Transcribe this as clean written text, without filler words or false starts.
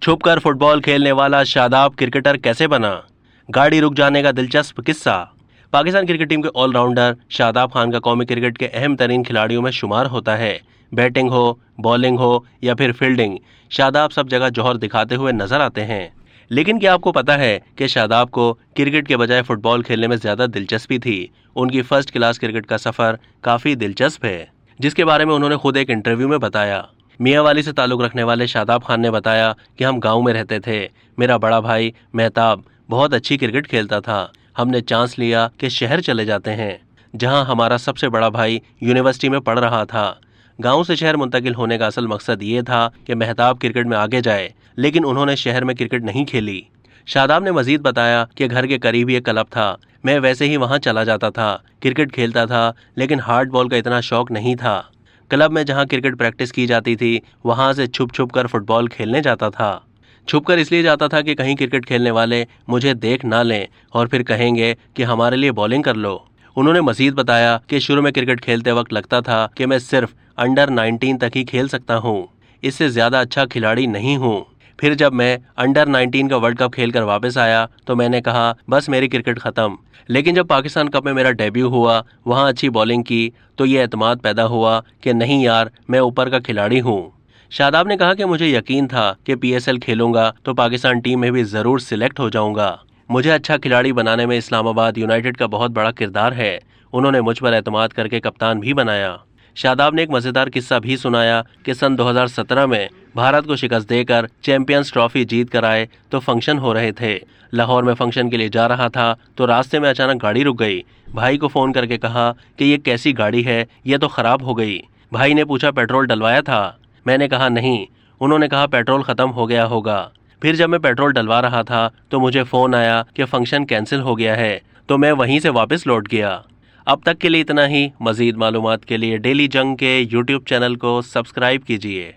छुपकर फुटबॉल खेलने वाला शादाब क्रिकेटर कैसे बना? गाड़ी रुक जाने का दिलचस्प किस्सा। पाकिस्तान क्रिकेट टीम के ऑलराउंडर शादाब खान का कौमी क्रिकेट के अहम तरीन खिलाड़ियों में शुमार होता है। बैटिंग हो, बॉलिंग हो या फिर फील्डिंग, शादाब सब जगह जौहर दिखाते हुए नजर आते हैं। लेकिन क्या आपको पता है कि शादाब को क्रिकेट के बजाय फुटबॉल खेलने में ज्यादा दिलचस्पी थी? उनकी फर्स्ट क्लास क्रिकेट का सफर काफी दिलचस्प है, जिसके बारे में उन्होंने खुद एक इंटरव्यू में बताया। मियांवाली से ताल्लुक रखने वाले शादाब खान ने बताया कि हम गांव में रहते थे। मेरा बड़ा भाई मेहताब बहुत अच्छी क्रिकेट खेलता था। हमने चांस लिया कि शहर चले जाते हैं, जहां हमारा सबसे बड़ा भाई यूनिवर्सिटी में पढ़ रहा था। गांव से शहर मुंतकिल होने का असल मकसद ये था कि मेहताब क्रिकेट में आगे जाए, लेकिन उन्होंने शहर में क्रिकेट नहीं खेली। शादाब ने मजीद बताया कि घर के करीब ही एक क्लब था। मैं वैसे ही वहां चला जाता था, क्रिकेट खेलता था, लेकिन हार्ड बॉल का इतना शौक नहीं था। क्लब में जहां क्रिकेट प्रैक्टिस की जाती थी, वहां से छुप छुप कर फुटबॉल खेलने जाता था। छुपकर इसलिए जाता था कि कहीं क्रिकेट खेलने वाले मुझे देख ना लें और फिर कहेंगे कि हमारे लिए बॉलिंग कर लो। उन्होंने मजीद बताया कि शुरू में क्रिकेट खेलते वक्त लगता था कि मैं सिर्फ अंडर 19 तक ही खेल सकता हूँ, इससे ज्यादा अच्छा खिलाड़ी नहीं हूँ। फिर जब मैं अंडर 19 का वर्ल्ड कप खेलकर वापस आया तो मैंने कहा बस मेरी क्रिकेट खत्म। लेकिन जब पाकिस्तान कप में मेरा डेब्यू हुआ, वहां अच्छी बॉलिंग की, तो ये एतमाद पैदा हुआ कि नहीं यार, मैं ऊपर का खिलाड़ी हूँ। शादाब ने कहा कि मुझे यकीन था कि PSL खेलूंगा तो पाकिस्तान टीम में भी जरूर सिलेक्ट हो जाऊंगा। मुझे अच्छा खिलाड़ी बनाने में इस्लामाबाद यूनाइटेड का बहुत बड़ा किरदार है। उन्होंने मुझ पर एतमाद करके कप्तान भी बनाया। शादाब ने एक मजेदार किस्सा भी सुनाया कि सन 2017 में भारत को शिकस्त देकर चैंपियंस ट्रॉफी जीत कर आए तो फंक्शन हो रहे थे। लाहौर में फंक्शन के लिए जा रहा था तो रास्ते में अचानक गाड़ी रुक गई। भाई को फोन करके कहा कि ये कैसी गाड़ी है, ये तो खराब हो गई। भाई ने पूछा पेट्रोल डलवाया था? मैंने कहा नहीं। उन्होंने कहा पेट्रोल खत्म हो गया होगा। फिर जब मैं पेट्रोल डलवा रहा था तो मुझे फोन आया कि फंक्शन कैंसिल हो गया है, तो मैं वहीं से वापस लौट गया। अब तक के लिए इतना ही। मजीद मालूमात के लिए डेली जंग के YouTube चैनल को सब्सक्राइब कीजिए।